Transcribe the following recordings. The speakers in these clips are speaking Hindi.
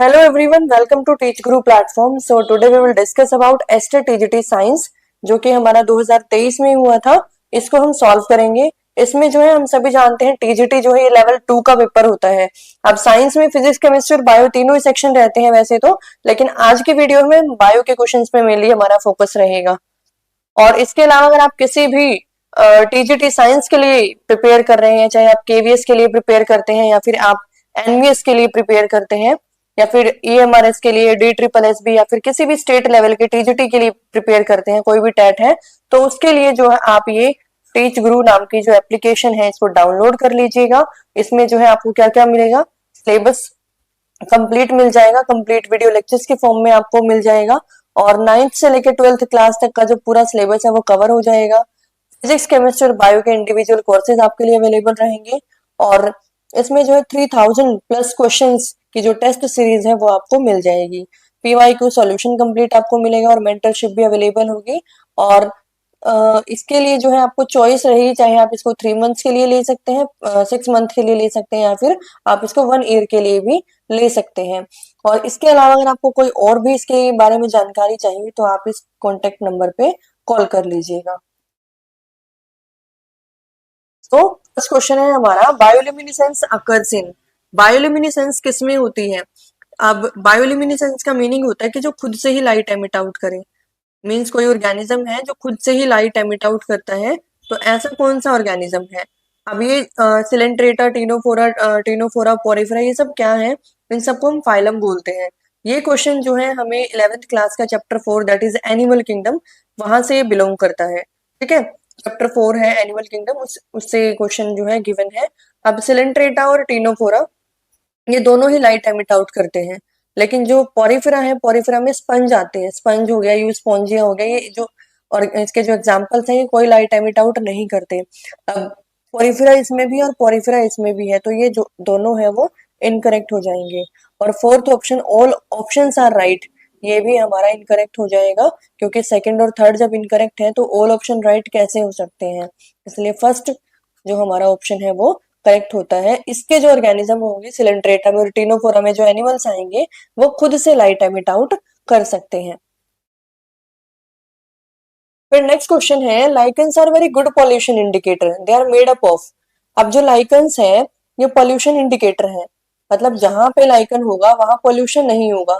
Hello everyone, welcome to Teach Guru platform. So today we will discuss about STET TGT science जो कि हमारा 2023 में हुआ था. इसको हम सॉल्व करेंगे. इसमें जो है हम सभी जानते हैं टीजीटी जो है ये लेवल 2 का पेपर होता है. अब साइंस में फिजिक्स केमिस्ट्री और बायो तीनों ही सेक्शन रहते हैं वैसे तो, लेकिन आज की वीडियो में बायो के क्वेश्चंस पे मेनली हमारा फोकस रहेगा. और इसके अलावा अगर आप किसी भी टीजीटी साइंस के लिए प्रिपेयर कर रहे हैं, चाहे आप केवीएस के लिए प्रिपेयर करते हैं या फिर आप एनवीएस के लिए प्रिपेयर करते हैं या फिर ईएमआरएस के लिए, डी ट्रिपल एस बी या फिर किसी भी स्टेट लेवल के टीजीटी के लिए प्रिपेयर करते हैं, कोई भी टेट है तो उसके लिए जो है आप ये टीच गुरु नाम की जो एप्लीकेशन है इसको डाउनलोड कर लीजिएगा. इसमें जो है आपको क्या क्या मिलेगा, सिलेबस कंप्लीट मिल जाएगा, कंप्लीट वीडियो लेक्चर्स के फॉर्म में आपको मिल जाएगा और 9th से लेकर 12th क्लास तक का जो पूरा सिलेबस है वो कवर हो जाएगा. फिजिक्स केमिस्ट्री और बायो के इंडिविजुअल कोर्सेज आपके लिए अवेलेबल रहेंगे और इसमें जो है 3000 प्लस क्वेश्चंस की जो टेस्ट सीरीज है वो आपको मिल जाएगी. पीवाईक्यू सॉल्यूशन कंप्लीट आपको मिलेगा और मेंटरशिप भी अवेलेबल होगी. और इसके लिए जो है आपको चॉइस रहेगी, चाहे आप इसको 3 मंथ्स के लिए ले सकते हैं, 6 मंथ के लिए ले सकते हैं या फिर आप इसको 1 ईयर के लिए भी ले सकते हैं. और इसके अलावा अगर आपको कोई और भी इसके बारे में जानकारी चाहिए तो आप इस कॉन्टेक्ट नंबर पे कॉल कर लीजिएगा. तो फर्स्ट क्वेश्चन है हमारा, बायोल्यूमिनेसेंस अकर्स इन. बायोल्यूमिनेसेंस किसमें होती है? अब बायोल्यूमिनेसेंस का मीनिंग होता है कि जो खुद से ही लाइट एमिट आउट करे. मीन्स कोई ऑर्गेनिज्म है जो खुद से ही लाइट एमिट आउट करता है, तो ऐसा कौन सा ऑर्गेनिज्म है? अब ये सिलेंट्रेटा, टीनोफोरा, पोरिफेरा ये सब क्या है? इन सबको हम फाइलम बोलते हैं. ये क्वेश्चन जो है हमें 11th क्लास का chapter 4 that is animal kingdom, वहां से बिलोंग करता है. ठीक है, चैप्टर 4 है एनिमल किंगडम, उससे क्वेश्चन जो है गिवन है. अब सिलेंट्रेटा और टीनोफोरा ये दोनों ही लाइट एमिट आउट करते हैं, लेकिन जो पोरिफेरा है, पोरिफेरा में स्पंज आते हैं. स्पंज हो गया, यूस्पोंजिया हो गया, ये जो और इसके जो एग्जांपल्स हैं ये कोई लाइट एमिट आउट नहीं करते. अब पोरिफेरा इसमें भी और पोरिफेरा इसमें भी है, तो ये जो दोनों है वो इनकरेक्ट हो जाएंगे. और fourth option, all options are right, ये भी हमारा इनकरेक्ट हो जाएगा, क्योंकि सेकंड और थर्ड जब इनकरेक्ट है तो ऑल ऑप्शन राइट कैसे हो सकते हैं. इसलिए फर्स्ट जो हमारा ऑप्शन है वो करेक्ट होता है. इसके जो ऑर्गेनिज्म होंगे सिलेंट्रेटा में और टीनोफोरा में जो एनिमल्स आएंगे वो खुद से लाइट एमिट आउट कर सकते हैं. फिर नेक्स्ट क्वेश्चन है, lichens are very good pollution indicator, they are made up of. अब जो लाइकन्स है ये पॉल्यूशन इंडिकेटर है, मतलब जहां पे लाइकन होगा वहां पॉल्यूशन नहीं होगा.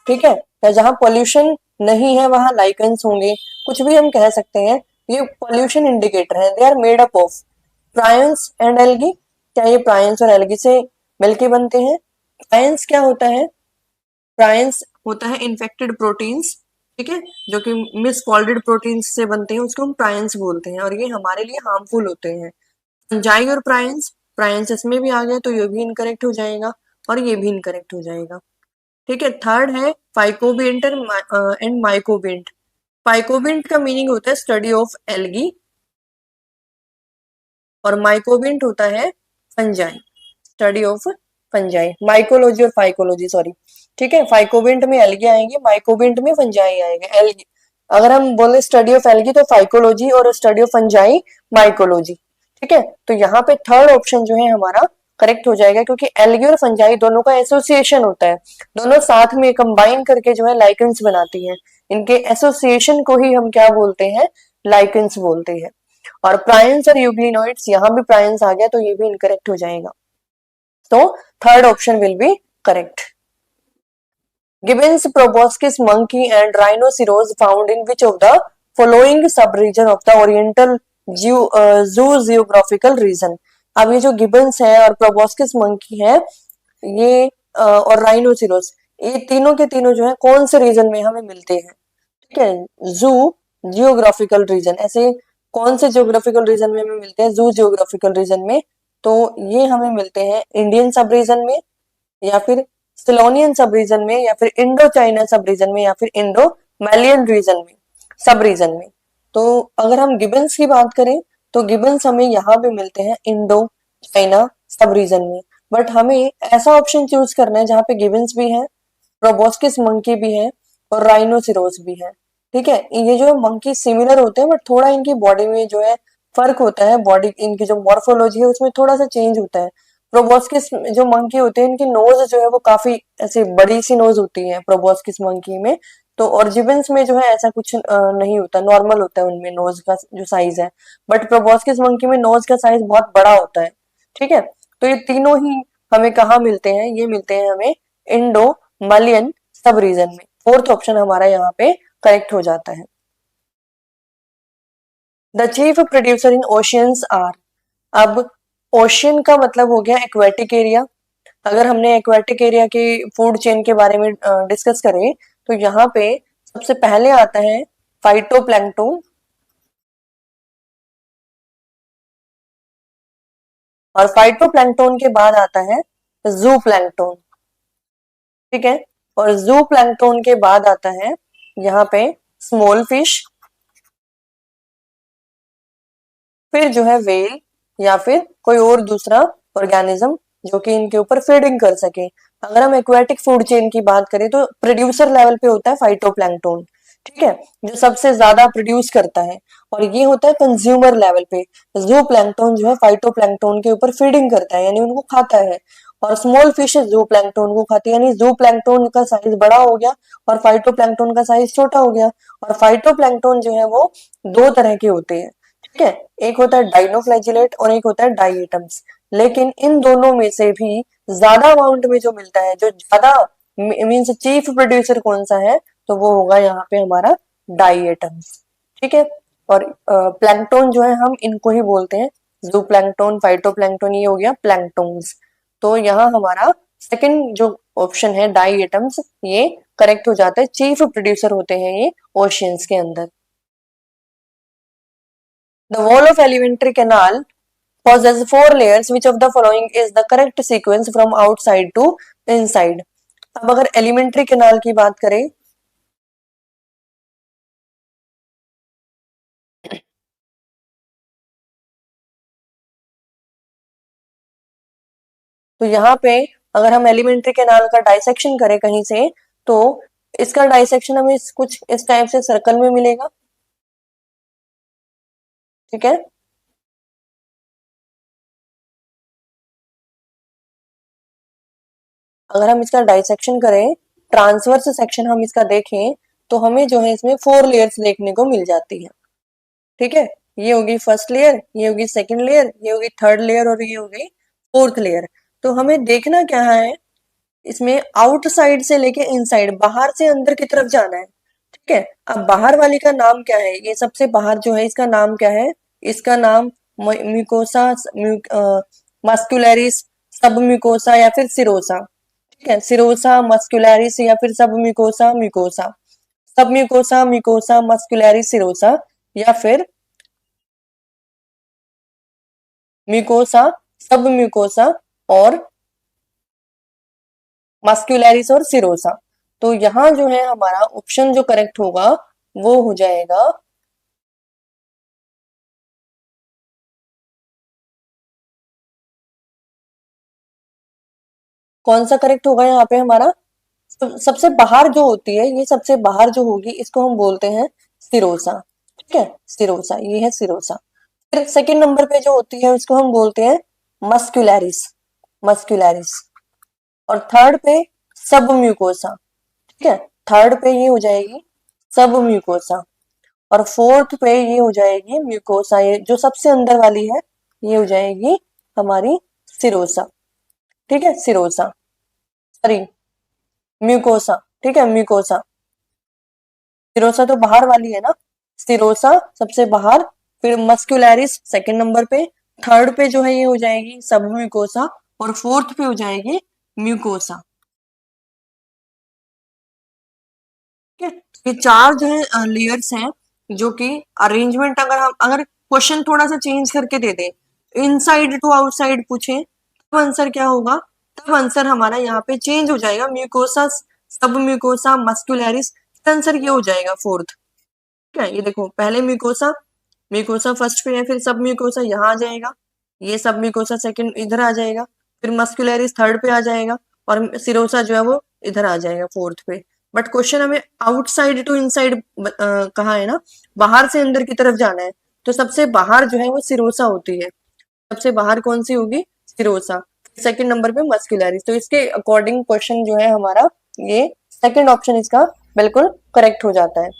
ठीक है, या जहां पॉल्यूशन नहीं है वहां लाइकन्स होंगे, कुछ भी हम कह सकते हैं. ये पॉल्यूशन इंडिकेटर है. They are made up of prions and algae. क्या ये प्रायंस और एल्गी से मिलके बनते हैं? प्रायंस क्या होता है? प्रायंस होता है इन्फेक्टेड प्रोटीन्स. ठीक है, जो कि मिसफॉल्डेड प्रोटीन्स से बनते हैं, उसको हम प्रायंस बोलते हैं और ये हमारे लिए हार्मफुल होते हैं. फंजाई और प्रायंस, प्रायंस इसमें भी आ गया तो ये भी इनकरेक्ट हो जाएगा और ये भी इनकरेक्ट हो जाएगा. ठीक है, थर्ड है फाइकोबिएंट एंड माइकोबिएंट. फाइकोबिएंट का मीनिंग होता है स्टडी ऑफ एल्गी और माइकोबिएंट होता है fungi, study of fungi. Mycology और फाइकोलॉजी, सॉरी. ठीक है, फाइकोबिएंट में एल्गी आएंगे, माइकोबिएंट में फंजाई आएगा. एल्गी अगर हम बोले स्टडी ऑफ एल्गी तो फाइकोलॉजी और स्टडी ऑफ फंजाई माइकोलॉजी. ठीक है, तो यहाँ पे थर्ड ऑप्शन जो है हमारा करेक्ट हो जाएगा, क्योंकि एल्गी और फंजाई दोनों का एसोसिएशन होता है, दोनों साथ में कंबाइन करके जो है लाइकन्स बनाती हैं. इनके एसोसिएशन को ही हम क्या बोलते हैं? लाइकन्स बोलते हैं. और प्रायंस और यूग्लिनोइड्स, यहाँ भी प्रायंस आ गया तो ये भी इनकरेक्ट हो जाएगा. तो third option will be correct. Gibbon's proboscis monkey and rhinoceros found in which of the following sub-region of the Oriental zoogeographical region. अब ये जो गिबन्स है और प्रोबोस्किस मंकी है ये और राइनोसिरोस, ये तीनों के तीनों जो है कौन से रीजन में हमें मिलते हैं? ठीक है, जू जियोग्राफिकल रीजन, ऐसे कौन से जियोग्राफिकल रीजन में हमें मिलते हैं? जू जियोग्राफिकल रीजन में. तो ये हमें मिलते हैं इंडियन सब रीजन में या फिर सिलोनियन सब रीजन में या फिर इंडो चाइना सब रीजन में या फिर इंडो मैलियन रीजन में, सब रीजन में. तो अगर हम गिबन्स की बात करें तो गिबन्स हमें यहाँ पे मिलते हैं इंडो चाइना सब रीजन में. बट हमें ऐसा ऑप्शन चूज करना है जहाँ पे गिबन्स भी है, प्रोबोस्किस मंकी भी है और राइनोसिरोस भी है. ठीक है, ये जो मंकी सिमिलर होते हैं बट थोड़ा इनकी बॉडी में जो है फर्क होता है, बॉडी इनकी जो मॉर्फोलॉजी है उसमें थोड़ा सा चेंज होता है. प्रोबोस्किस जो मंकी होते हैं इनकी नोज जो है वो काफी ऐसे बड़ी सी नोज होती है प्रोबोस्किस मंकी में। तो और जिबन्स में जो है ऐसा कुछ नहीं होता, नॉर्मल होता है उनमें नोज का जो साइज है। बट प्रोबोस्किस मंकी में नोज का साइज बहुत बड़ा होता है। ठीक है, तो ये तीनों ही हमें कहाँ मिलते हैं, ये मिलते हैं हमें इंडो मलियन सब रीजन में। फोर्थ ऑप्शन हमारा यहाँ पे करेक्ट हो जाता है। The chief producer in oceans are. अब ओशियन का मतलब हो गया एक्वेटिक एरिया। अगर हमने एक्वेटिक एरिया की फूड चेन के बारे में डिस्कस करें तो यहाँ पे सबसे पहले आता है फाइटोप्लैंक्टन, और फाइटोप्लैंक्टन के बाद आता है जू प्लैंक्टन। ठीक है, और जू प्लैंक्टन के बाद आता है यहाँ पे स्मॉल फिश, फिर जो है वेल, या फिर कोई और दूसरा ऑर्गेनिज्म जो कि इनके ऊपर फीडिंग कर सके। अगर हम एक्वेटिक फूड चेन की बात करें तो प्रोड्यूसर लेवल पे होता है फाइटोप्लैंक्टन। ठीक है, जो सबसे ज्यादा प्रोड्यूस करता है। और ये होता है कंज्यूमर लेवल पे। जू प्लैंक्टन जो है फाइटोप्लैंक्टन के ऊपर फीडिंग करता है, यानी उनको खाता है। और स्मॉल फिश जू प्लैंक्टन को खाती है, यानी जू प्लैंक्टन का साइज बड़ा हो गया और फाइटोप्लैंक्टन का साइज छोटा हो गया। और फाइटोप्लैंक्टन जो है वो दो तरह के होते हैं। ठीक है, एक होता है डाइनोफ्लैजिलेट और एक होता है डाइएटम्स। लेकिन इन दोनों में से भी ज्यादा अमाउंट में जो मिलता है, जो ज्यादा मीन्स चीफ प्रोड्यूसर कौन सा है, तो वो होगा यहाँ पे हमारा डाइएटम्स। ठीक है, और प्लैंकटन जो है हम इनको ही बोलते हैं जू प्लैंकटन, फाइटोप्लैंक्टन, ये हो गया प्लैंकटन्स। तो यहाँ हमारा सेकंड जो ऑप्शन है डाइएटम्स, ये करेक्ट हो जाता है। चीफ प्रोड्यूसर होते हैं ये ओशियंस के अंदर। The wall of alimentary canal possesses four layers. Which of the following is the correct sequence from outside to inside? अब अगर एलिमेंट्री कैनाल की बात करें तो यहाँ पे अगर हम एलिमेंट्री कैनाल का डाइसेक्शन करें कहीं से, तो इसका डाइसेक्शन हमें कुछ इस टाइप से सर्कल में मिलेगा। ठीक है, अगर हम इसका डाइसेक्शन करें, ट्रांसवर्स सेक्शन हम इसका देखें, तो हमें जो है इसमें फोर लेयर्स देखने को मिल जाती है। ठीक है, ये होगी फर्स्ट लेयर, ये होगी सेकंड लेयर, ये होगी थर्ड लेयर और ये होगी फोर्थ लेयर। तो हमें देखना क्या है, इसमें आउटसाइड से लेके इनसाइड, बाहर से अंदर की तरफ जाना है। ठीक है, अब बाहर वाली का नाम क्या है, ये सबसे बाहर जो है इसका नाम क्या है, इसका नाम म्यूकोसा मस्कुलरिस, सब म्यूकोसा या फिर सिरोसा। ठीक है, सिरोसा मस्कुलरिस या फिर सब म्यूकोसा म्यूकोसा, सब म्यूकोसा म्यूकोसा मस्कुलरिस सिरोसा, या फिर म्यूकोसा सब म्यूकोसा और मस्कुलरिस और सिरोसा। तो यहाँ जो है हमारा ऑप्शन जो करेक्ट होगा वो हो जाएगा, कौन सा करेक्ट होगा यहाँ पे हमारा, सबसे बाहर जो होती है, ये सबसे बाहर जो होगी इसको हम बोलते हैं सिरोसा। ठीक है, सिरोसा, ये है सिरोसा। फिर सेकंड नंबर पे जो होती है उसको हम बोलते हैं मस्कुलरिस, मस्कुलरिस। और थर्ड पे सब म्यूकोसा। ठीक है, थर्ड पे ये हो जाएगी सब म्यूकोसा, और फोर्थ पे ये हो जाएगी म्यूकोसा, ये जो सबसे अंदर वाली है ये हो जाएगी हमारी सिरोसा। ठीक है, सिरोसा, सॉरी म्यूकोसा। ठीक है, म्यूकोसा। सिरोसा तो बाहर वाली है ना, सिरोसा सबसे बाहर, फिर मस्कुलरिस सेकंड नंबर पे, थर्ड पे जो है ये हो जाएगी सब म्यूकोसा, और फोर्थ पे हो जाएगी म्यूकोसा। ठीक है, ये चार जो है लेयर्स हैं, जो कि अरेंजमेंट अगर हम अगर क्वेश्चन थोड़ा सा चेंज करके दे दे, इनसाइड टू आउटसाइड पूछे, तब आंसर क्या होगा, तब आंसर हमारा यहाँ पे चेंज हो जाएगा, म्यूकोसा सब म्यूकोसा मस्कुलरिस, आंसर ये हो जाएगा फोर्थ। ठीक है, ये देखो पहले म्यूकोसा, म्यूकोसा फर्स्ट पे है, फिर सब म्यूकोसा यहाँ आ जाएगा, ये सब म्यूकोसा सेकंड इधर आ जाएगा, फिर मस्कुलरिस थर्ड पे आ जाएगा, और सिरोसा जो है वो इधर आ जाएगा फोर्थ पे। बट क्वेश्चन हमें आउटसाइड टू इनसाइड कहा है ना, बाहर से अंदर की तरफ जाना है, तो सबसे बाहर जो है वो सिरोसा होती है। सबसे बाहर कौन सी होगी, सिरोसा। सेकंड नंबर पे मस्कुलरिस। तो इसके अकॉर्डिंग क्वेश्चन जो है हमारा ये सेकंड ऑप्शन इसका बिल्कुल करेक्ट हो जाता है।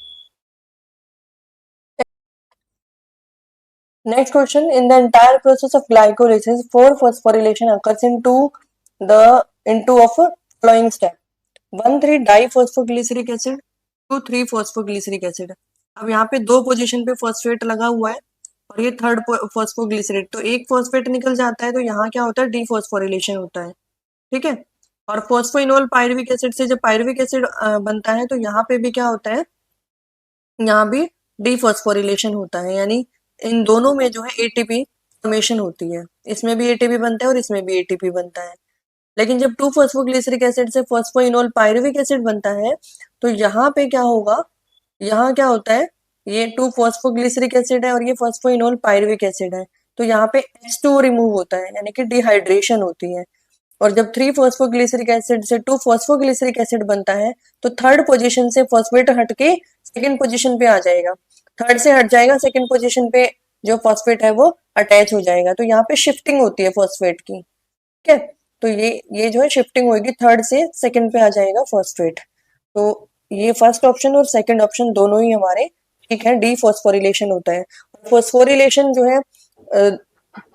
Next question, in the entire process of glycolysis, 4-phosphorylation occurs into of following step: 1,3 diphosphoglyceric acid, 2,3 phosphoglyceric acid. अब यहाँ पे दो पोजीशन पे फॉस्फेट लगा हुआ है और ये थर्ड फॉस्फोग्लिसरेट, तो एक फॉस्फेट निकल जाता है, तो यहाँ क्या होता है, डीफॉस्फोरिलेशन होता है। ठीक है। और फॉस्फोइनोल पायरुविक एसिड से जब पायरुविक एसिड बनता है तो यहाँ पे भी क्या होता है, यहाँ भी डीफॉस्फोरिलेशन होता है, यानी इन दोनों में जो है एटीपी फॉर्मेशन होती है। इसमें भी एटीपी बनता है और इसमें भी एटीपी बनता है। लेकिन जब 2-फॉस्फोग्लिसरिक एसिड से फॉस्फोइनोल पायरुविक एसिड बनता है तो यहाँ पे क्या होगा, यहाँ क्या होता है, ये 2-फॉस्फोग्लिसरिक एसिड है और ये फॉस्फोइनोल पायरुविक एसिड है, तो यहाँ पे H2 रिमूव होता है, यानी कि डिहाइड्रेशन होती है। और जब 3-फॉस्फोग्लिसरिक एसिड से 2-फॉस्फोग्लिसरिक एसिड बनता है तो थर्ड पोजीशन से फॉस्फेट हटके सेकंड पोजीशन पे आ जाएगा, थर्ड से हट जाएगा, सेकंड पोजीशन पे जो फॉस्फेट है वो अटैच हो जाएगा, तो यहाँ पे शिफ्टिंग होती है फॉस्फेट की। ठीक है। तो ये जो है शिफ्टिंग होगी, थर्ड से सेकंड पे आ जाएगा फॉस्फेट। तो ये फर्स्ट ऑप्शन और सेकंड ऑप्शन दोनों ही हमारे ठीक है, डीफॉस्फोरिलेशन होता है। फॉस्फोरिलेशन जो है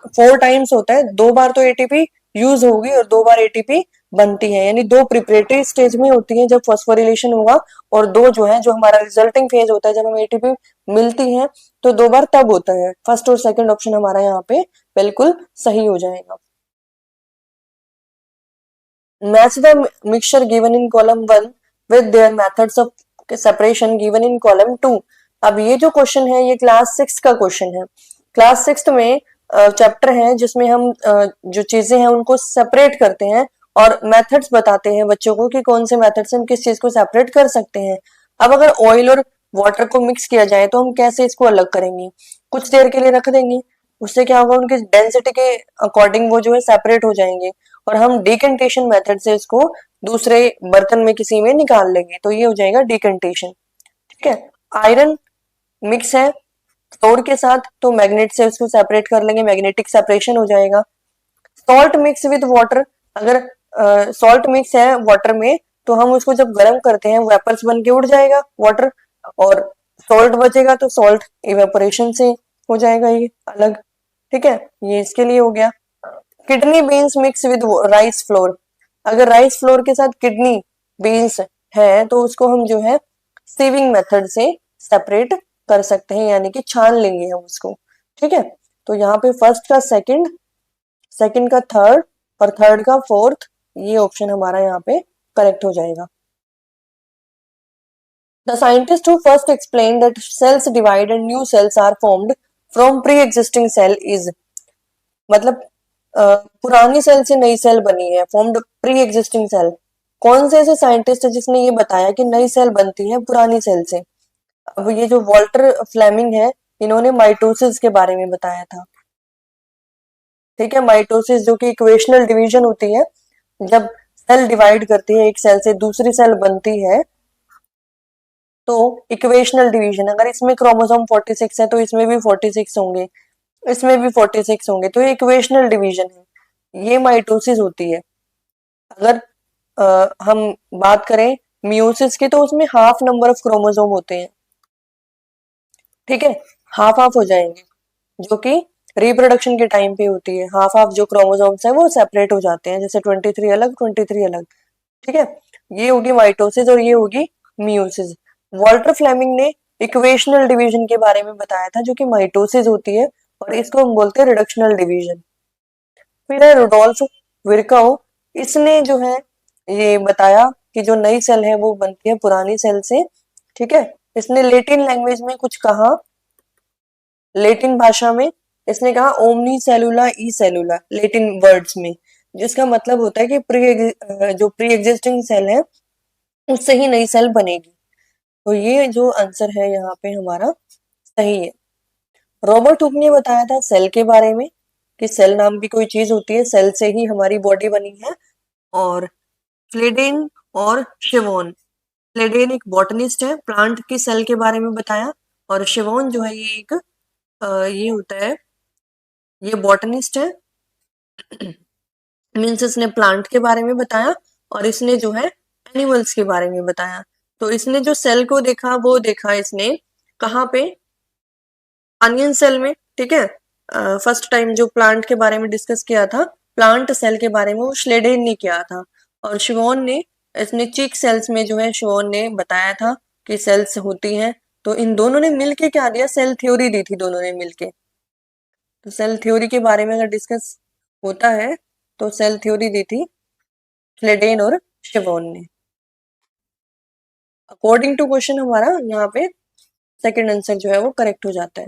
4 टाइम्स होता है, 2 बार तो एटीपी यूज होगी और 2 बार एटीपी बनती है, यानी 2 प्रिपरेटरी स्टेज में होती है जब फॉस्फोरिलेशन होगा, और 2 जो है जो हमारा रिजल्टिंग फेज होता है जब हमें एटीपी मिलती है, तो 2 बार तब होता है। फर्स्ट और सेकंड ऑप्शन हमारा यहाँ पे बिल्कुल सही हो जाएगा। Match the mixture given in column 1 with their methods of separation given in column 2। अब ये जो क्वेश्चन है ये क्लास 6 का क्वेश्चन है। क्लास 6 में चैप्टर है जिसमें हम जो चीजें हैं उनको सेपरेट करते हैं और मेथड्स बताते हैं बच्चों को कि कौन से मेथड से हम किस चीज को सेपरेट कर सकते हैं। अब अगर ऑयल और वाटर को मिक्स किया जाए तो हम कैसे इसको अलग करेंगे, कुछ देर के लिए रख देंगे, उससे क्या होगा, उनकी डेंसिटी के अकॉर्डिंग वो जो है सेपरेट हो जाएंगे, और हम डिकेंटेशन मेथड से इसको दूसरे बर्तन में किसी में निकाल लेंगे, तो ये हो जाएगा डिकेंटेशन। ठीक है। आयरन मिक्स है फ्लोर के साथ, तो मैग्नेट से उसको सेपरेट कर लेंगे, मैग्नेटिक सेपरेशन हो जाएगा। सॉल्ट मिक्स विद वाटर, अगर सॉल्ट मिक्स है वाटर में तो हम उसको जब गर्म करते हैं वेपर्स बन के उड़ जाएगा वाटर, और सॉल्ट बचेगा तो सॉल्ट इवेपोरेशन से हो जाएगा ये अलग। ठीक है, ये इसके लिए हो गया। Kidney beans mix with rice flour, अगर राइस फ्लोर के साथ किडनी बीन्स है तो उसको हम जो है सीविंग मेथड से सेपरेट कर सकते हैं, यानी कि छान लेंगे हम उसको। ठीक है। तो यहाँ पे फर्स्ट का सेकंड, सेकंड का थर्ड और थर्ड का फोर्थ, ये ऑप्शन हमारा यहाँ पे करेक्ट हो जाएगा। The scientist who first explained that cells divide and new cells are formed from pre-existing cell is, मतलब पुरानी सेल से नई सेल बनी है, फॉर्म्ड प्री एग्जिस्टिंग सेल। कौन से ऐसे साइंटिस्ट है जिसने ये बताया कि नई सेल बनती है पुरानी सेल से? अब ये जो वॉल्टर फ्लेमिंग है, इन्होंने माइटोसिस के बारे में बताया था। ठीक है, माइटोसिस जो कि इक्वेशनल डिवीजन होती है, जब सेल डिवाइड करती है एक सेल से दूसरी सेल बनती है तो इक्वेशनल डिवीजन, अगर इसमें क्रोमोसोम 46 है तो इसमें भी 46 होंगे, इसमें भी 46 होंगे, तो ये इक्वेशनल डिवीजन है, ये माइटोसिस होती है। अगर हम बात करें मियोसिस की तो उसमें हाफ नंबर ऑफ क्रोमोसोम होते हैं। ठीक है, हाफ हाफ हो जाएंगे, जो कि रिप्रोडक्शन के टाइम पे होती है, हाफ हाफ जो क्रोमोसोम्स है वो सेपरेट हो जाते हैं, जैसे 23 अलग 23 अलग। ठीक है, ये होगी माइटोसिस और ये होगी मियोसिस। वॉल्टर फ्लेमिंग ने इक्वेशनल डिवीजन के बारे में बताया था जो कि माइटोसिस होती है, और इसको हम बोलते हैं रिडक्शनल डिवीजन। फिर है रुडोल्फ विर्काउ, इसने जो है ये बताया कि जो नई सेल है वो बनती है पुरानी सेल से। ठीक है, इसने लेटिन लैंग्वेज में कुछ कहा, लेटिन भाषा में इसने कहा ओमनी सेलुला ई सेलुला, लेटिन वर्ड्स में, जिसका मतलब होता है कि जो प्री एग्जिस्टिंग सेल है उससे ही नई सेल बनेगी। तो ये जो आंसर है यहाँ पे हमारा सही है। रॉबर्ट हुक ने बताया था सेल के बारे में कि सेल नाम की कोई चीज होती है, सेल से ही हमारी बॉडी बनी है। और फ्लेडेन और शिवोन, फ्लेडेन एक बॉटनिस्ट है, प्लांट की सेल के बारे में बताया, और शिवोन जो है ये एक ये होता है, ये बॉटनिस्ट है मीन्स इसने प्लांट के बारे में बताया और इसने जो है एनिमल्स के बारे में बताया। तो इसने जो सेल को देखा वो देखा इसने कहाँ पे, आनियन सेल में, ठीक है। फर्स्ट टाइम जो प्लांट के बारे में डिस्कस किया था, प्लांट सेल के बारे में, वो श्लेडेन ने किया था। और शिवोन ने इसने चिक सेल्स में जो है शिवोन ने बताया था कि सेल्स होती हैं। तो इन दोनों ने मिलके क्या दिया, सेल थ्योरी दी थी दोनों ने मिलके। तो सेल थ्योरी के बारे में अगर डिस्कस होता है तो सेल थ्योरी दी थी श्लेडेन और शिवोन ने। अकॉर्डिंग टू क्वेश्चन हमारा यहाँ पे सेकंड आंसर जो है वो करेक्ट हो जाता है।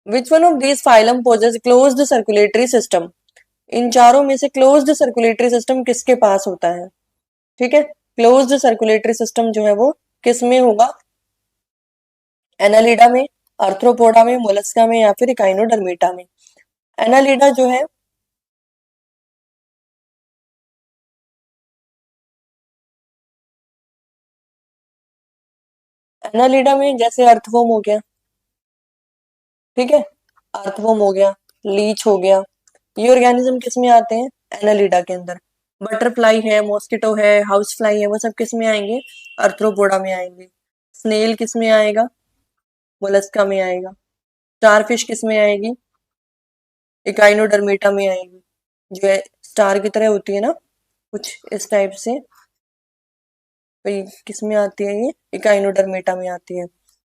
Which one of these phylum possess closed circulatory system, इन चारों में से क्लोज्ड सर्कुलेटरी सिस्टम किसके पास होता है, ठीक है। क्लोज्ड सर्कुलेटरी सिस्टम जो है वो किस में होगा, एनालिडा में, आर्थ्रोपोडा में, मोलस्का में या फिर इकाइनोडर्मेटा में। एनालिडा जो है, एनालिडा में जैसे अर्थवोम हो गया, ठीक है, अर्थवोम हो गया, लीच हो गया, ये ऑर्गेनिज्म किस में आते हैं, एनालिडा के अंदर। बटरफ्लाई है, मॉस्किटो है, हाउस फ्लाई है, वो सब किस में आएंगे, अर्थ्रोपोडा में आएंगे। स्नेल किस में आएगा, मोलस्का में आएगा। स्टारफिश किस में आएगी, इकाइनोडर्मेटा में आएगी, जो है स्टार की तरह होती है ना, कुछ इस टाइप से। तो ये किस में आती है, ये इकाइनोडर्मेटा में आती है।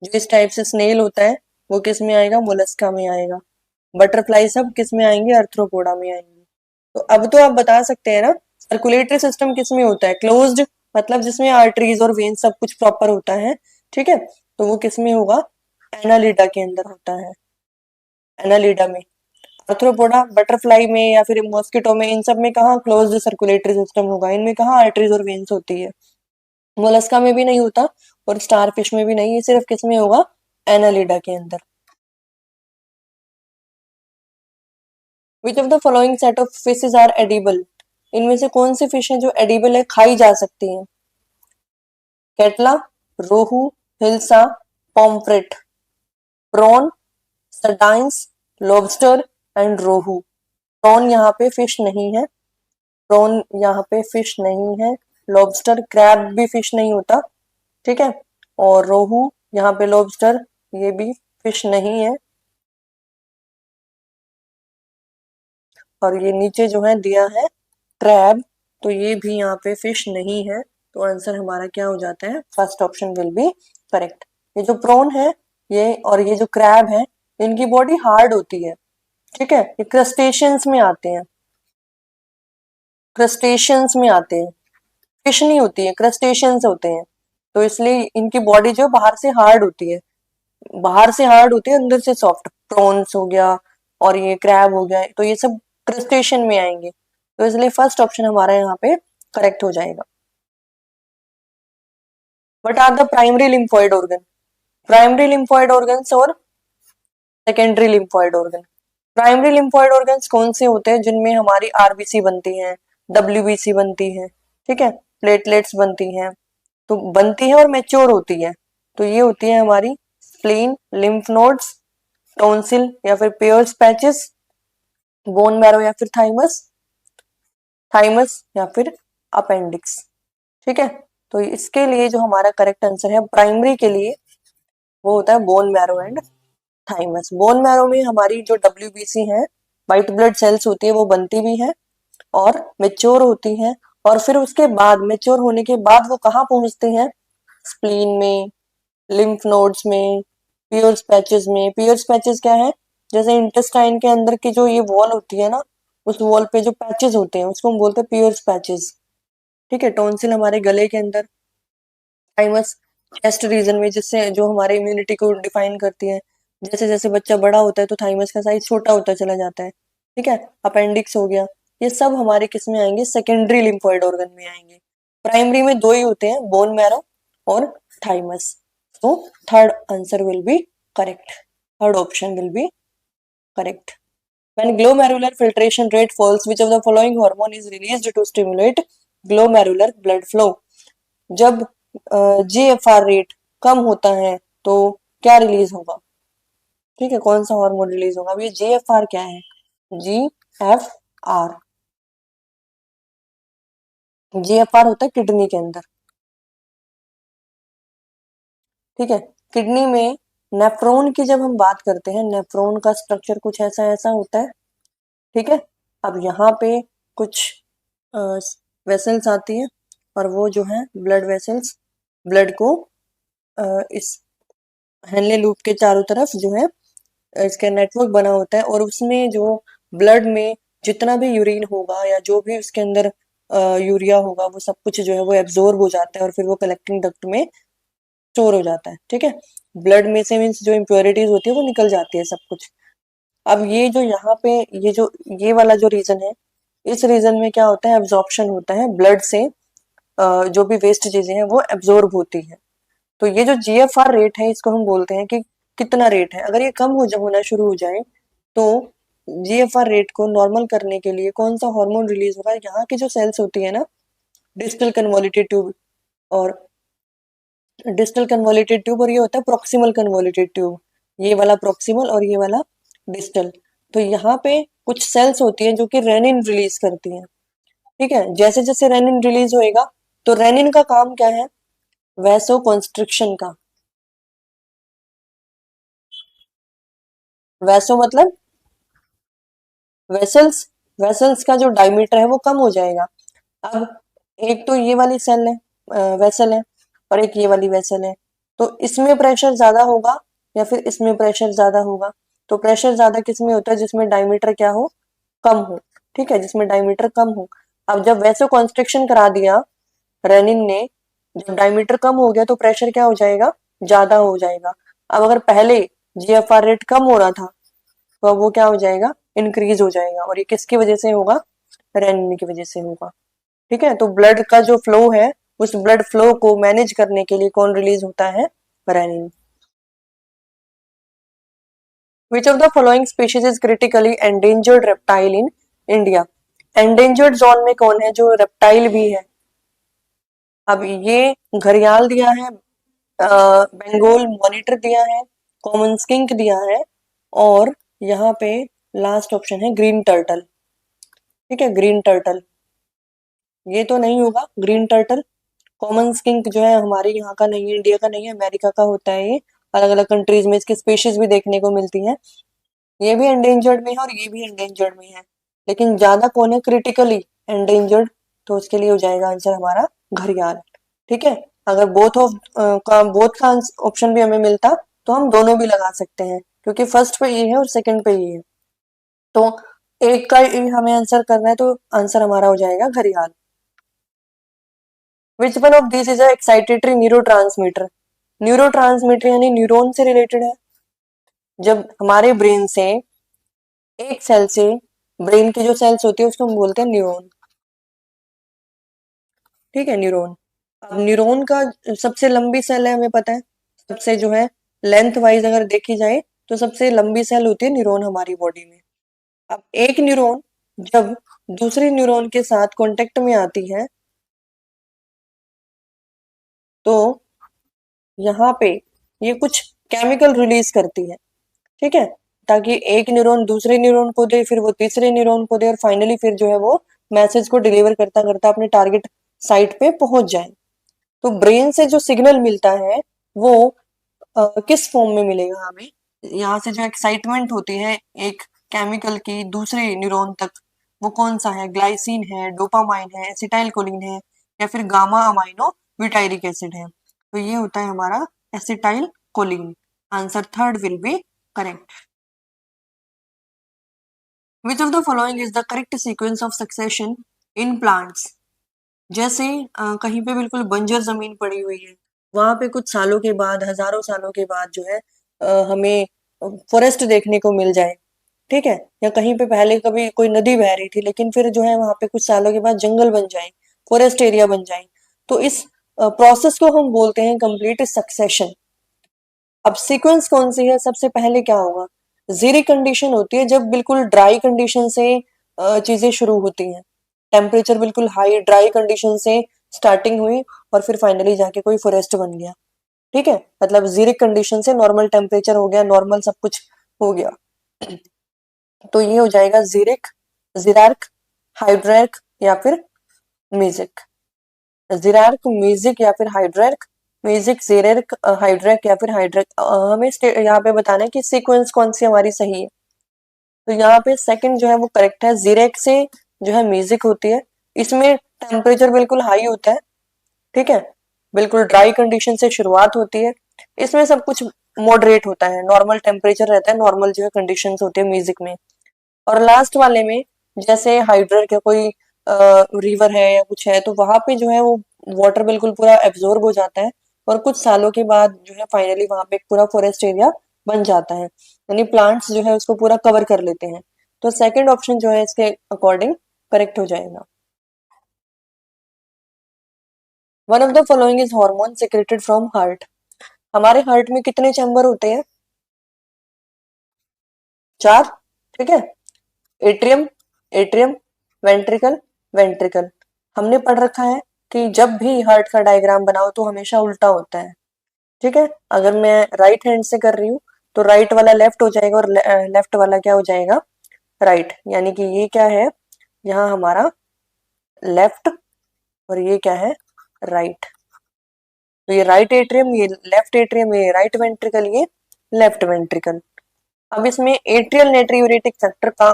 जो इस टाइप से स्नेल होता है वो किस में आएगा, मोलस्का में आएगा। बटरफ्लाई सब किस में आएंगे, अर्थ्रोपोडा में आएंगे। तो अब तो आप बता सकते हैं ना, सर्कुलेटरी सिस्टम किस में होता है, क्लोज्ड, मतलब जिसमें आर्टरीज और वेन सब कुछ प्रॉपर होता है, ठीक है। तो वो किस में होगा, एनालिडा के अंदर होता है, एनालिडा में। आर्थ्रोपोडा, बटरफ्लाई में या फिर मॉस्किटो में, इन सब में कहाँ क्लोज्ड सर्कुलेटरी सिस्टम होगा, इनमें कहाँ आर्टरीज और वेन्स होती है। मोलस्का में भी नहीं होता और स्टारफिश में भी नहीं, ये सिर्फ किस में होगा, एनालिडा के अंदर। Which of the following set of fishes are edible, इनमें से कौन सी फिश है जो एडिबल है, खाई जा सकती है। Catla, rohu, hilsa, pomfret, prawn, sardines, lobster and rohu. Prawn यहाँ पे फिश नहीं है, प्रॉन यहाँ पे फिश नहीं है। लॉबस्टर, क्रैब भी फिश नहीं होता, ठीक है। और रोहू, यहाँ पे लॉबस्टर, ये भी फिश नहीं है। और ये नीचे जो है दिया है क्रैब, तो ये भी यहाँ पे फिश नहीं है। तो आंसर हमारा क्या हो जाता है, first option will be correct. ये जो प्रॉन है, ये और ये जो क्रैब है, इनकी बॉडी हार्ड होती है, ठीक है। ये क्रस्टेशियंस में आते हैं, क्रस्टेशियंस में आते हैं, फिश नहीं होती है, क्रस्टेशियंस होते हैं। तो इसलिए इनकी बॉडी जो बाहर से हार्ड होती है, बाहर से हार्ड होती है, अंदर से सॉफ्ट। प्रॉन्स हो गया और ये क्रैब हो गया, तो ये सब क्रस्टेशियन में आएंगे। तो इसलिए फर्स्ट ऑप्शन हमारा यहाँ पे करेक्ट हो जाएगा। What are the primary lymphoid organ, primary lymphoid organs और secondary lymphoid organ. Primary lymphoid organs कौन से होते हैं, जिनमें हमारी आरबीसी बनती है, डब्ल्यूबीसी बनती है, ठीक है, प्लेटलेट्स बनती हैं। तो बनती है और मेच्योर होती है, तो ये होती है हमारी स्प्लीन, लिम्फ नोड्स, टॉन्सिल या फिर पेयर्स पैचेस, बोन मैरो या फिर थाइमस, थाइमस या फिर अपेंडिक्स, ठीक है। तो इसके लिए जो हमारा करेक्ट आंसर है प्राइमरी के लिए, वो होता है bone marrow and thymus. Bone marrow में हमारी जो डब्ल्यूबीसी है, व्हाइट ब्लड सेल्स होती है, वो बनती भी है और मेच्योर होती है। और फिर उसके बाद मेच्योर होने के बाद वो कहाँ पहुंचते हैं, स्प्लीन में, लिम्फ नोड्स में, पियर्स पैचेस में। पियर्स पैचेस क्या है, जैसे इंटेस्टाइन के अंदर की जो ये वॉल होती है ना, उस वॉल पे जो पैचेस होते हैं उसको हम बोलते हैं पियर्स पैचेस, ठीक है। टॉन्सिल हमारे गले के अंदर, थाइमस चेस्ट रीजन में, जिससे जो हमारे इम्यूनिटी को डिफाइन करती है। जैसे जैसे बच्चा बड़ा होता है तो थाइमस का साइज छोटा होता चला जाता है, ठीक है। अपेंडिक्स हो गया, ये सब हमारे किस में आएंगे, सेकेंडरी लिम्फोइड ऑर्गन में आएंगे। प्राइमरी में दो ही होते हैं, बोन मैरो और थाइमस। तो third answer will be correct, third option will be correct. When glomerular filtration rate falls, which of the following hormone is released to stimulate glomerular blood flow? जब GFR रेट कम होता है तो क्या रिलीज होगा, ठीक है, कौन सा हार्मोन रिलीज होगा। अब ये GFR क्या है, GFR आर। जीएफआर होता है किडनी के अंदर, ठीक है। किडनी में नेफ्रॉन की जब हम बात करते हैं, नेफ्रॉन का स्ट्रक्चर कुछ ऐसा ऐसा होता है, ठीक है। अब यहाँ पे कुछ वेसल्स आती है और वो जो है ब्लड वेसल्स, ब्लड को इस हेनले लूप के चारों तरफ जो है इसका नेटवर्क बना होता है, और उसमें जो ब्लड में जितना भी यूरिन होगा या जो भी उसके अंदर यूरिया होगा, वो सब कुछ जो है वो एब्जॉर्ब हो जाता है और फिर वो कलेक्टिंग डक्ट में स्टोर हो जाता है, ठीक है। ब्लड में से मीन्स जो इम्प्योरिटीज होती है वो निकल जाती है सब कुछ। अब ये जो यहाँ पे ये जो ये वाला जो रीजन है, इस रीजन में क्या होता है, एब्जॉर्प्शन होता है ब्लड से, जो भी वेस्ट चीजें हैं वो एब्जॉर्ब होती है। तो ये जो जीएफआर रेट है, इसको हम बोलते हैं कि कितना रेट है। अगर ये कम होना शुरू हो जाए तो जीएफआर रेट को नॉर्मल करने के लिए कौन सा हार्मोन रिलीज होगा, यहाँ की जो सेल्स होती है ना, डिस्टल कन्वोल्यूटेड ट्यूब और डिस्टल कन्वोल्यूटेड ट्यूब, और ये होता है प्रॉक्सिमल कन्वोल्यूटेड ट्यूब, ये वाला प्रॉक्सिमल और ये वाला डिस्टल। तो यहाँ पे कुछ सेल्स होती हैं जो कि रेनिन रिलीज करती हैं, ठीक है। जैसे जैसे रेनिन रिलीज होएगा तो रेनिन का काम क्या है, वैसो कॉन्स्ट्रिक्शन का। वैसो मतलब वेसल्स, वेसल्स का जो डायमीटर है वो कम हो जाएगा। अब एक तो ये वाली सेल है, वेसल है, और एक ये वाली वेसल है। तो इसमें प्रेशर ज्यादा होगा या फिर इसमें प्रेशर ज्यादा होगा? तो प्रेशर ज्यादा किसमें होता है, जिसमें डायमीटर क्या हो, कम हो, ठीक है, जिसमें डायमीटर कम हो। अब जब वैसे कॉन्स्ट्रिक्शन करा दिया रेनिन ने, जब डायमीटर कम हो गया तो प्रेशर क्या हो जाएगा, ज्यादा हो जाएगा। अब अगर पहले जीएफआर रेट कम हो रहा था तो अब वो क्या हो जाएगा, इंक्रीज हो जाएगा, और ये किसकी वजह से होगा, रेनिन की वजह से होगा, ठीक है। तो ब्लड का जो फ्लो है, उस ब्लड फ्लो को मैनेज करने के लिए कौन रिलीज होता है, renin. Which of the following species is critically endangered reptile in India? Endangered zone में कौन है, जो रेप्टाइल भी है? अब ये घड़ियाल दिया है, बंगाल मॉनिटर दिया है, कॉमन स्किंक दिया है, और यहाँ पे लास्ट ऑप्शन है ग्रीन टर्टल, ठीक है, ग्रीन टर्टल। ये तो नहीं होगा ग्रीन टर्टल। कॉमन स्किंक जो है हमारे यहाँ का नहीं है, इंडिया का नहीं है, अमेरिका का होता है ये। अलग अलग कंट्रीज में इसकी स्पीशीज भी देखने को मिलती हैं। ये भी एंडेंजर्ड में है और ये भी एंडेंजर्ड में है, लेकिन ज्यादा कौन है क्रिटिकली एंडेंजर्ड? तो उसके लिए हो जाएगा आंसर हमारा घड़ियाल, ठीक है। अगर बोथ का ऑप्शन भी हमें मिलता तो हम दोनों भी लगा सकते हैं, क्योंकि फर्स्ट पे ये है और सेकंड पे ये है। तो एक का ही हमें आंसर करना है, तो आंसर हमारा हो जाएगा घड़ियाल। विच one of this is a excitatory neurotransmitter? Neurotransmitter यानी न्यूरॉन से रिलेटेड है। जब हमारे ब्रेन से एक सेल से, ब्रेन की जो सेल्स होती है उसको हम बोलते हैं न्यूरॉन, ठीक है, न्यूरॉन। अब न्यूरॉन का सबसे लंबी सेल है, हमें पता है, सबसे जो है लेंथ वाइज अगर देखी जाए तो सबसे लंबी सेल होती है न्यूरॉन हमारी बॉडी में। अब एक न्यूरॉन जब दूसरी न्यूरॉन के साथ कांटेक्ट में आती है तो यहाँ पे ये कुछ केमिकल रिलीज करती है, ठीक है, ताकि एक न्यूरॉन दूसरे न्यूरॉन को दे, फिर वो तीसरे न्यूरॉन को दे, और फाइनली फिर जो है वो मैसेज को डिलीवर करता करता अपने टारगेट साइट पे पहुंच जाए। तो ब्रेन से जो सिग्नल मिलता है वो किस फॉर्म में मिलेगा हमें? यहाँ से जो एक्साइटमेंट होती है एक केमिकल की दूसरे न्यूरॉन तक, वो कौन सा है, ग्लाइसिन है, डोपामाइन है, एसिटाइल कोलिन है, या फिर गामा अमाइनो ब्यूटाइरिक एसिड है? तो ये होता है हमारा acetyl choline. Answer third will be correct. Which of the following is the correct sequence of succession in plants? जैसे कहीं पे बिल्कुल बंजर जमीन पड़ी हुई है, वहां पे कुछ सालों के बाद, हजारों सालों के बाद जो है हमें फॉरेस्ट देखने को मिल जाए, ठीक है। या कहीं पे पहले कभी कोई नदी बह रही थी, लेकिन फिर जो है वहां पे कुछ सालों के बाद जंगल बन जाए, फॉरेस्ट एरिया बन जाए, तो इस प्रोसेस को हम बोलते हैं कंप्लीट सक्सेशन। अब सीक्वेंस कौन सी है, सबसे पहले क्या होगा, जीरी कंडीशन होती है, जब बिल्कुल ड्राई कंडीशन से चीजें शुरू होती हैं, टेम्परेचर बिल्कुल हाई ड्राई कंडीशन से स्टार्टिंग हुई और फिर फाइनली जाके कोई फॉरेस्ट बन गया, ठीक है। मतलब जीरिक कंडीशन से नॉर्मल टेम्परेचर हो गया, नॉर्मल सब कुछ हो गया, तो ये हो जाएगा जीरिक, जीरार्क हाइड्रैक या फिर मेसिक, जीरार्क मेसिक या फिर हाइड्रैक, मेसिक जीरार्क हाइड्रैक या फिर हाइड्रैक। हमें यहाँ पे बताना है कि सीक्वेंस कौन सी हमारी सही है। तो यहाँ पे सेकंड जो है वो करेक्ट है, जीरेक से जो है मेसिक होती है। इसमें टेम्परेचर बिल्कुल हाई होता है, ठीक है, बिल्कुल ड्राई कंडीशन से शुरुआत होती है। इसमें सब कुछ मॉडरेट होता है, नॉर्मल टेम्परेचर रहता है, नॉर्मल जो है कंडीशंस होती है म्यूजिक में। और लास्ट वाले में जैसे हाइड्रेट या कोई रिवर है या कुछ है, तो वहां पे जो है वो वाटर बिल्कुल पूरा एब्जॉर्ब हो जाता है और कुछ सालों के बाद जो है फाइनली वहां पे एक पूरा फॉरेस्ट एरिया बन जाता है, यानी प्लांट्स जो है उसको पूरा कवर कर लेते हैं। तो सेकंड ऑप्शन जो है इसके अकॉर्डिंग करेक्ट हो जाएगा। One of the following is hormone secreted from heart. हमारे हार्ट में कितने चैम्बर होते हैं? 4, ठीक है। Atrium, atrium, ventricle, ventricle. हमने पढ़ रखा है कि जब भी हार्ट का डायग्राम बनाओ तो हमेशा उल्टा होता है, ठीक है। अगर मैं राइट हैंड से कर रही हूँ तो राइट वाला लेफ्ट हो जाएगा और लेफ्ट वाला क्या हो जाएगा? राइट। यानी कि ये क्या है, यहाँ हमारा लेफ्ट और ये क्या है? राइट। तो ये राइट एट्रियम, ये लेफ्ट एट्रियम, ये राइट वेंट्रिकल, ये लेफ्ट वेंट्रिकल। अब इसमें एट्रियल नेट्रियूरेटिक फैक्टर का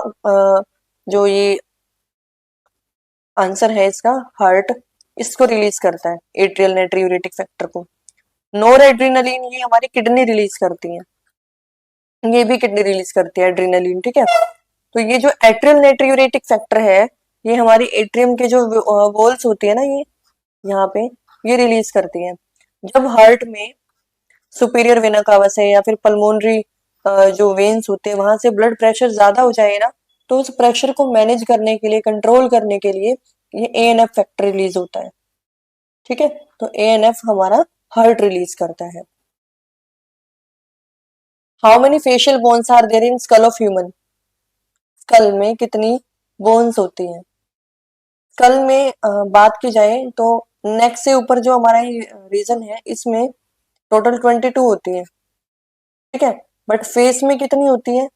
जो ये आंसर है इसका, हार्ट इसको रिलीज करता है, एट्रियल नेट्रियूरेटिक फैक्टर को। नोर एड्रीनलिन ये हमारी किडनी रिलीज करती है, ये भी किडनी रिलीज करती है एड्रीनलिन, ठीक है। तो ये जो एट्रियल नेट्रियूरेटिक फैक्टर है, ये हमारी एट्रियम के जो वॉल्स होती है ना, ये यहाँ पे ये रिलीज करती है। जब हार्ट में सुपीरियर वेना कावा से या फिर पल्मोनरी जो वेन्स होते हैं वहां से ब्लड प्रेशर ज्यादा हो जाए ना, तो उस प्रेशर को मैनेज करने के लिए, कंट्रोल करने के लिए ये एएनएफ फैक्टर रिलीज होता है, ठीक है। तो एएनएफ हमारा हार्ट रिलीज करता है। How many facial bones are there in skull of human? Skull में कितनी बोन्स होती हैं? स्कल में बात की जाए तो नेक से ऊपर जो हमारा रीजन है इसमें टोटल 22 होती है, ठीक है। बट फेस में कितनी होती है?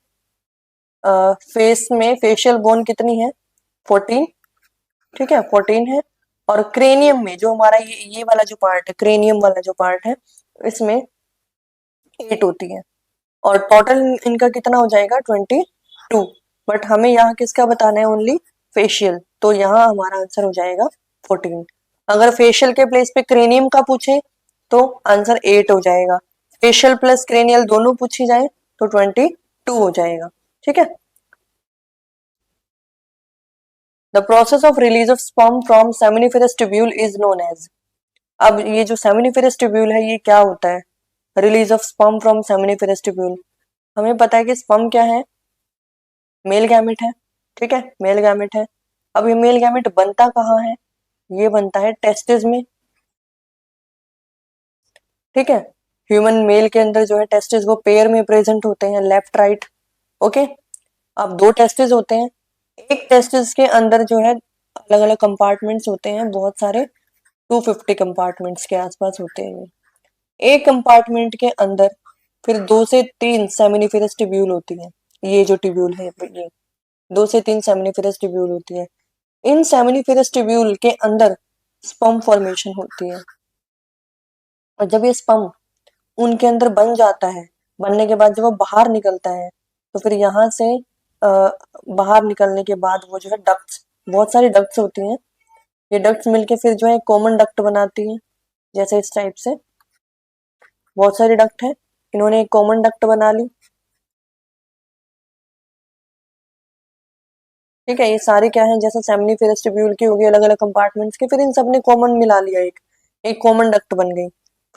फेस में फेशियल बोन कितनी है? 14, ठीक है, 14 है। और क्रेनियम में जो हमारा ये वाला जो पार्ट है, क्रेनियम वाला जो पार्ट है, इसमें 8 होती है। और टोटल इनका कितना हो जाएगा? 22। बट हमें यहाँ किसका बताना है? Only facial. तो यहाँ हमारा आंसर हो जाएगा 14। अगर फेशियल के प्लेस पे क्रेनियम का पूछे तो आंसर 8 हो जाएगा। फेशियल प्लस क्रेनियल दोनों पूछी जाए तो 22 हो जाएगा, ठीक है। The process of release of sperm from seminiferous tubule is known as. अब ये जो सेमिनिफेरस ट्यूब्यूल है ये क्या होता है? Release of sperm from seminiferous tubule. हमें पता है कि स्पर्म क्या है? मेल गैमेट है, ठीक है, मेल गैमेट है। अब ये मेल गैमेट बनता कहाँ है? ये बनता है टेस्टिस में, ठीक है। ह्यूमन मेल के अंदर जो है टेस्टिस वो पेयर में प्रेजेंट होते हैं, लेफ्ट राइट, ओके। अब दो टेस्टिस होते हैं, एक टेस्टिस के अंदर जो है अलग अलग कंपार्टमेंट्स होते हैं बहुत सारे, 250 कंपार्टमेंट्स के आसपास होते हैं। एक कंपार्टमेंट के अंदर फिर 2 से 3 सेमिनिफेरस ट्यूब्यूल होती है। ये जो ट्यूब्यूल है ये 2 से 3 सेमिनिफेरस ट्यूब्यूल होती है। इन सेमिनिफेरस ट्यूब्यूल के अंदर स्पर्म फॉर्मेशन होती है। और जब ये स्पर्म उनके अंदर बन जाता है, बनने के बाद जब वो बाहर निकलता है तो फिर यहाँ से बाहर निकलने के बाद वो जो है डक्ट्स, बहुत सारी डक्ट्स होती हैं, ये डक्ट्स मिलके फिर जो है कॉमन डक्ट बनाती हैं। जैसे इस टाइप से बहुत सारी डक्ट है, इन्होंने एक कॉमन डक्ट बना ली, ठीक है। ये सारे क्या है, जैसे सेमिनिफेरस ट्यूब्यूल की होगी अलग अलग कंपार्टमेंट्स के, फिर इन सब ने कॉमन मिला लिया, एक एक कॉमन डक्ट बन गई।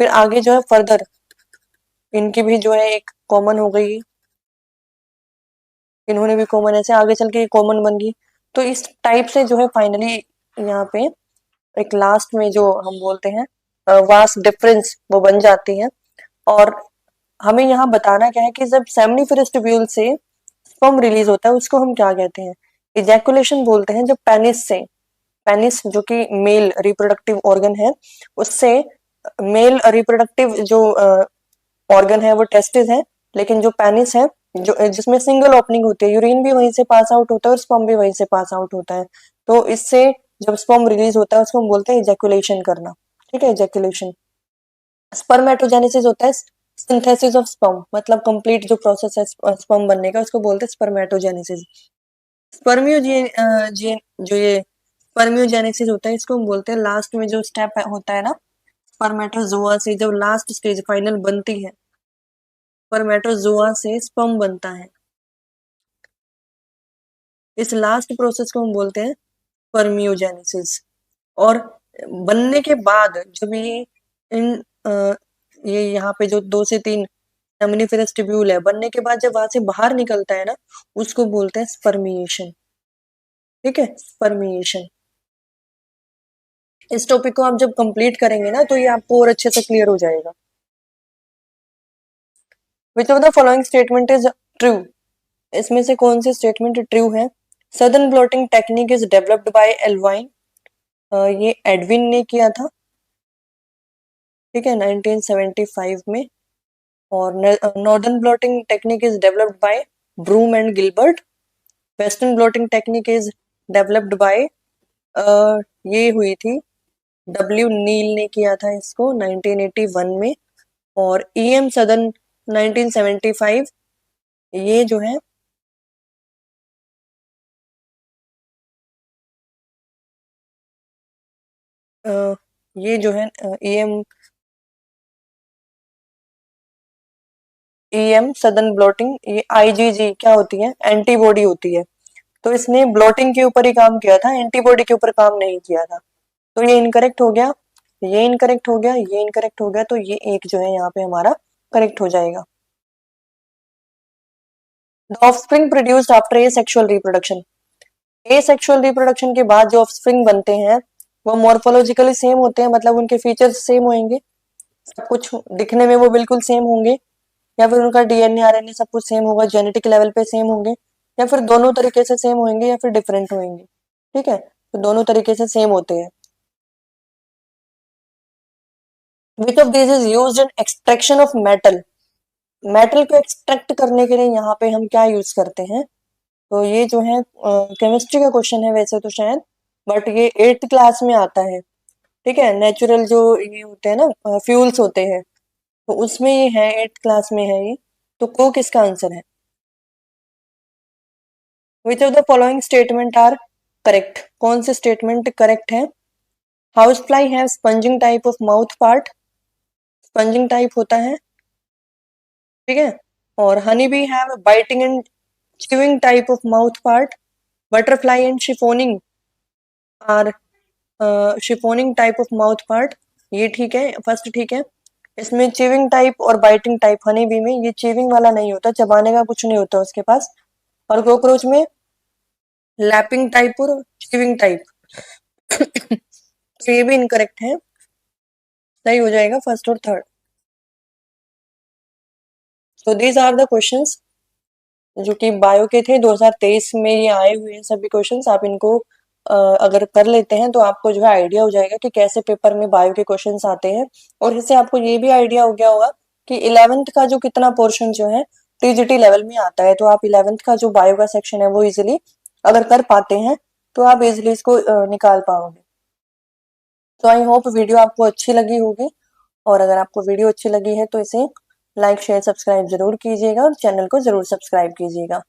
फिर आगे जो है फर्दर इनकी भी जो है एक कॉमन हो गई, इन्होंने भी कॉमन, ऐसे आगे चल के कॉमन बन गई। तो इस टाइप से जो है फाइनली यहाँ पे एक लास्ट में जो हम बोलते हैं वास्ट डिफरेंस वो बन जाती है। और हमें यहाँ बताना क्या है कि जब सेमनीफेरस ट्यूब्यूल से स्पर्म रिलीज होता है उसको हम क्या कहते हैं? इजैकुलेशन बोलते हैं। जब पेनिस से, पेनिस जो कि मेल रिप्रोडक्टिव ऑर्गन है, उससे मेल रिप्रोडक्टिव जो ऑर्गन है वो टेस्टिस है, लेकिन जो पेनिस है जिसमें सिंगल ओपनिंग होती है, यूरिन भी वहीं से पास आउट होता है और स्पर्म भी वहीं से पास आउट होता है। तो इससे जब स्पर्म रिलीज होता है उसको हम बोलते हैं इजैकुलेशन करना। ठीक है, इजैकुलेशन। स्पर्मेटोजेनेसिस होता है सिंथेसिस ऑफ स्पर्म, मतलब कंप्लीट जो प्रोसेस है स्पर्म बनने का उसको बोलते हैं स्पर्मेटोजेनेसिस। स्पर्मियोजेन जो ये स्पर्मियोजेनेसिस होता है इसको हम बोलते हैं लास्ट में जो स्टेप होता है ना, स्पर्मेटोजोआ से जब लास्ट स्टेज फाइनल बनती है, स्पर्मेटोजोआ से स्पर्म बनता है, इस लास्ट प्रोसेस को हम बोलते हैं स्पर्मियोजेनेसिस। और बनने के बाद जब ये इन ये यहाँ पे जो 2 से 3 सेमिनिफेरस ट्यूब्यूल है, बनने के बाद जब वहां से बाहर निकलता है ना, उसको बोलते हैं स्पर्मिएशन। ठीक है, स्पर्मिएशन। इस टॉपिक को आप जब कंप्लीट करेंगे ना तो ये आपको और अच्छे से क्लियर हो जाएगा। Which of the following statement is true? इसमें से कौन सी स्टेटमेंट ट्रू है? Southern blotting technique is developed by Alwine, ये एडविन ने किया था, ठीक है, 1975 में। और northern blotting technique is developed by Broom and Gilbert. Western blotting technique is developed by, ये हुई थी, डब्ल्यू नील ने किया था इसको 1981 में। और ईएम सदन 1975, ये जो है ये जो है ईएम सदन ब्लॉटिंग, ये आईजीजी क्या होती है? एंटीबॉडी होती है। तो इसने ब्लॉटिंग के ऊपर ही काम किया था, एंटीबॉडी के ऊपर काम नहीं किया था। तो ये इनकरेक्ट हो गया, ये इनकरेक्ट हो गया, ये इनकरेक्ट हो गया, तो ये एक जो है यहाँ पे हमारा करेक्ट हो जाएगा। The offspring produced after asexual reproduction. Asexual reproduction के बाद जो ऑफस्प्रिंग बनते हैं वो मॉर्फोलॉजिकली सेम होते हैं, मतलब उनके फीचर्स सेम होंगे, सब कुछ दिखने में वो बिल्कुल सेम होंगे, या फिर उनका डीएनए आरएनए सब कुछ सेम होगा, जेनेटिक लेवल पे सेम होंगे, या फिर दोनों तरीके से सेम होंगे या फिर डिफरेंट होंगे। ठीक है, तो दोनों तरीके से सेम होते हैं। Which of this is used in extraction of metal? Metal को एक्सट्रैक्ट करने के लिए यहाँ पे हम क्या यूज करते हैं? तो ये जो है केमिस्ट्री का क्वेश्चन है वैसे तो शायद, बट ये 8th क्लास में आता है। ठीक है, नेचुरल जो ये होते हैं ना फ्यूल्स होते हैं, तो उसमें ये है, 8th क्लास में है ये। तो को किसका आंसर है? Which of the following statement are correct? कौन से स्टेटमेंट करेक्ट है? House fly have sponging type of mouth part, sponging type होता है, ठीक है। और honey bee have biting and chewing type of mouth part, butterfly and siphoning are siphoning type of mouth part. ये ठीक है, फर्स्ट ठीक है। इसमें च्यूइंग टाइप और बाइटिंग टाइप हनी बी में ये च्यूइंग वाला नहीं होता, चबाने का कुछ नहीं होता उसके पास। और कॉकरोच में लैपिंग टाइप और च्यूइंग टाइप। तो ये भी इनकरेक्ट है, सही हो जाएगा फर्स्ट और third. So these are the questions जो कि बायो के थे, 2023 में ये आए हुए हैं सभी क्वेश्चंस। आप इनको अगर कर लेते हैं तो आपको जो है आइडिया हो जाएगा कि कैसे पेपर में बायो के क्वेश्चंस आते हैं। और इससे आपको ये भी आइडिया हो गया होगा कि 11th का जो कितना पोर्शन जो है टीजीटी लेवल में आता है, तो आप 11th का जो बायो का सेक्शन है वो इजिली अगर कर पाते हैं तो आप इजिली इसको निकाल पाओगे। तो आई होप वीडियो आपको अच्छी लगी होगी, और अगर आपको वीडियो अच्छी लगी है तो इसे लाइक शेयर सब्सक्राइब जरूर कीजिएगा और चैनल को जरूर सब्सक्राइब कीजिएगा।